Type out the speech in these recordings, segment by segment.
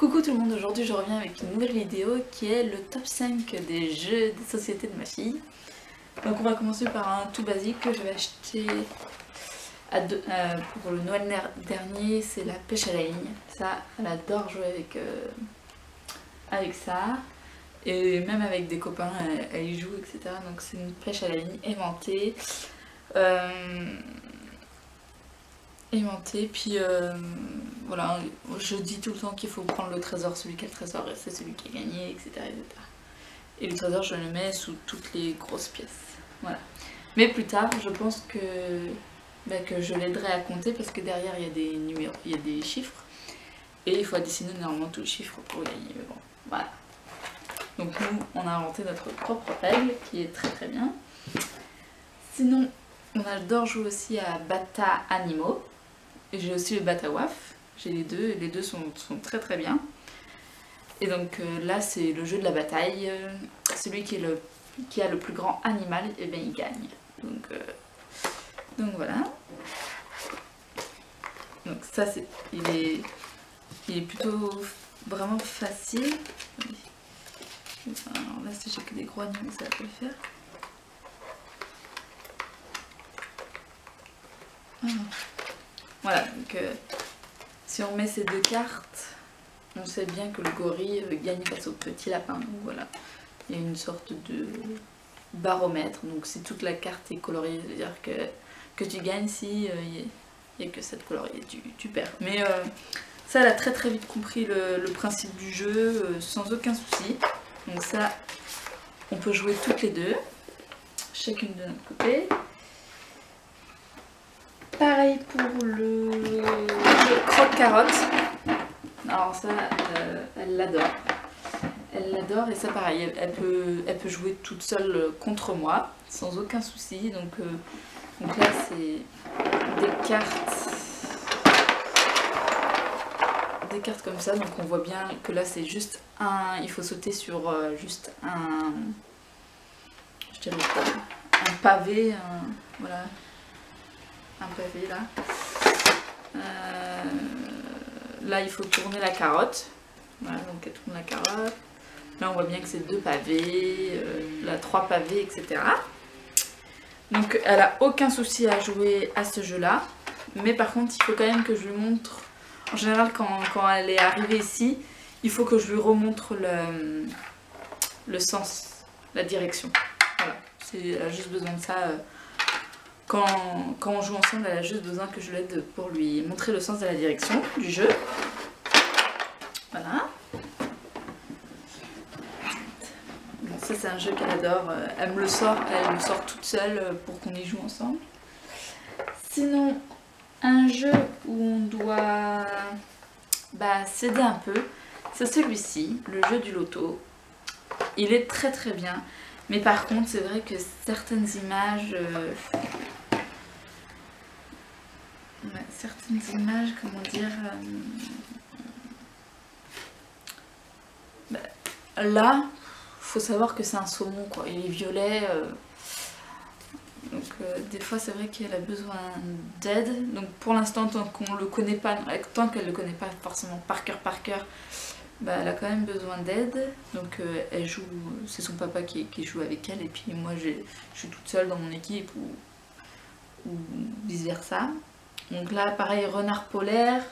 Coucou tout le monde, aujourd'hui je reviens avec une nouvelle vidéo qui est le top 5 des jeux de société de ma fille. Donc on va commencer par un tout basique que j'avais acheté pour le Noël dernier, c'est la pêche à la ligne. Ça, elle adore jouer avec ça. Et même avec des copains, elle y joue, etc. Donc c'est une pêche à la ligne aimantée. Puis voilà, je dis tout le temps qu'il faut prendre le trésor, celui qui a le trésor, c'est celui qui a gagné, etc., etc. Et le trésor, je le mets sous toutes les grosses pièces. Voilà. Mais plus tard, je pense que je l'aiderai à compter parce que derrière, il y a des numéros, il y a des chiffres. Et il faut additionner normalement tous les chiffres pour gagner. Mais bon, voilà. Donc nous, on a inventé notre propre règle qui est très très bien. Sinon, on adore jouer aussi à Bata Animaux. Et j'ai aussi le Bata Waf. J'ai les deux sont très très bien. Et donc là, c'est le jeu de la bataille. Celui qui a le plus grand animal, et bien il gagne. Donc voilà. Donc ça, il est plutôt vraiment facile. Alors là, si j'ai que des gros animaux, ça va pas le faire. Voilà, donc si on met ces deux cartes, on sait bien que le gorille gagne face au petit lapin. Donc voilà, il y a une sorte de baromètre. Donc si toute la carte est coloriée, c'est-à-dire que tu gagnes, si il n'y a que cette coloriée, tu perds. Mais ça, elle a très très vite compris le principe du jeu sans aucun souci. Donc ça, on peut jouer toutes les deux, chacune de notre côté. Pareil pour le croque-carotte. Alors ça, elle l'adore. Elle l'adore et ça pareil, elle peut jouer toute seule contre moi, sans aucun souci. Donc là, c'est des cartes comme ça. Donc on voit bien que là, c'est juste un... Il faut sauter sur juste un... Je dirais quoi, un pavé, voilà. Un pavé là. Là il faut tourner la carotte. Voilà, donc elle tourne la carotte. Là on voit bien que c'est 2 pavés, là 3 pavés, etc. Donc elle a aucun souci à jouer à ce jeu là. Mais par contre il faut quand même que je lui montre. En général quand elle est arrivée ici, il faut que je lui remontre le sens, la direction. Voilà, elle a juste besoin de ça. Quand on joue ensemble, elle a juste besoin que je l'aide pour lui montrer le sens de la direction du jeu. Voilà. Bon, ça c'est un jeu qu'elle adore. Elle me le sort toute seule pour qu'on y joue ensemble. Sinon, un jeu où on doit s'aider un peu, c'est celui-ci, le jeu du loto. Il est très très bien. Mais par contre, c'est vrai que certaines images... comment dire... là, faut savoir que c'est un saumon, quoi. Il est violet. Donc des fois, c'est vrai qu'elle a besoin d'aide. Donc pour l'instant, tant qu'on le connaît pas, tant qu'elle le connaît pas forcément par cœur, elle a quand même besoin d'aide. Donc elle joue, c'est son papa qui joue avec elle et puis moi je suis toute seule dans mon équipe ou vice versa. Donc là pareil, renard polaire,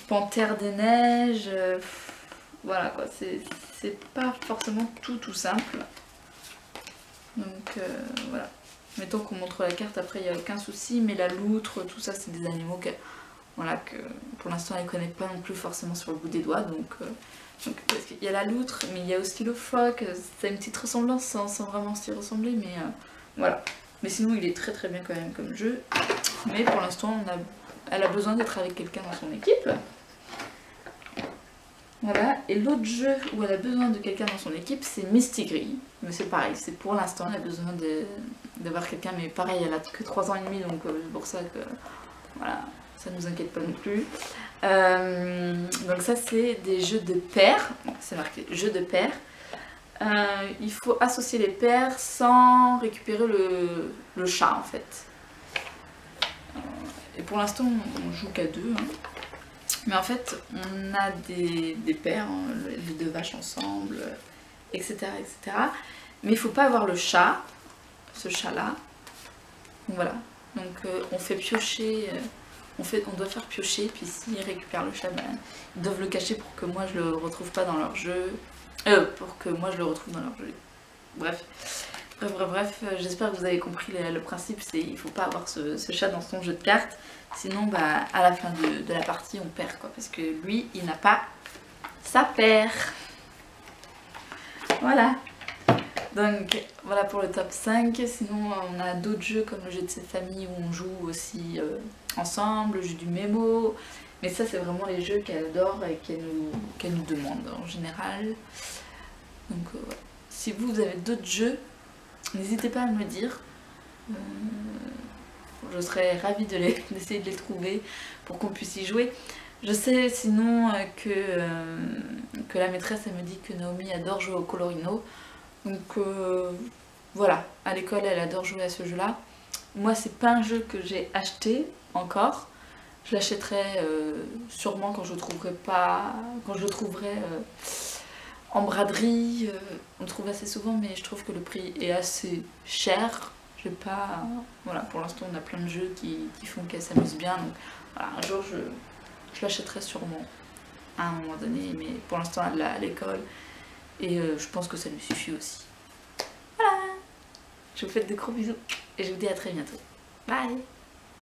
panthère des neiges, voilà quoi, c'est pas forcément tout simple. Donc voilà, mettons qu'on montre la carte, après il n'y a aucun souci, mais la loutre, tout ça c'est des animaux que pour l'instant elle ne connaît pas non plus forcément sur le bout des doigts. Donc parce qu'il y a la loutre, mais il y a aussi le phoque, ça a une petite ressemblance sans vraiment s'y ressembler, mais voilà. Mais sinon il est très très bien quand même comme jeu. Mais pour l'instant elle a besoin d'être avec quelqu'un dans son équipe. Voilà, et l'autre jeu où elle a besoin de quelqu'un dans son équipe, c'est Mistigris. Mais c'est pareil, c'est pour l'instant, elle a besoin d'avoir quelqu'un, mais pareil, elle a que 3 ans et demi, donc c'est pour ça que voilà, ça nous inquiète pas non plus. Donc ça c'est des jeux de paires, c'est marqué jeux de paires. Il faut associer les paires sans récupérer le chat en fait. Et pour l'instant on joue qu'à 2. Hein. Mais en fait, on a des pères, hein, les deux vaches ensemble, etc. etc. Mais il faut pas avoir le chat, ce chat-là. Donc voilà. Donc on fait piocher, on doit faire piocher, puis s'ils récupèrent le chat, ben, ils doivent le cacher pour que moi je le retrouve pas dans leur jeu. Pour que moi je le retrouve dans leur jeu. Bref. Bref, j'espère que vous avez compris le principe, c'est il faut pas avoir ce chat dans son jeu de cartes, sinon bah, à la fin de la partie on perd quoi, parce que lui il n'a pas sa paire. Voilà. Donc voilà pour le top 5, sinon on a d'autres jeux comme le jeu de cette famille où on joue aussi ensemble, le jeu du mémo, mais ça c'est vraiment les jeux qu'elle adore et qu'elle nous demande en général. Donc voilà. Si vous avez d'autres jeux, n'hésitez pas à me le dire, je serais ravie d'essayer de les trouver pour qu'on puisse y jouer. Je sais sinon que la maîtresse elle me dit que Naomi adore jouer au Colorino, donc voilà, à l'école elle adore jouer à ce jeu là. Moi c'est pas un jeu que j'ai acheté encore, je l'achèterai sûrement quand je le trouverai en braderie, on le trouve assez souvent mais je trouve que le prix est assez cher. J'ai pas... Voilà, pour l'instant on a plein de jeux qui font qu'elle s'amuse bien, donc voilà, un jour je l'achèterai sûrement à un moment donné, mais pour l'instant elle l'a à l'école et je pense que ça lui suffit aussi. Voilà, je vous fais de gros bisous et je vous dis à très bientôt. Bye.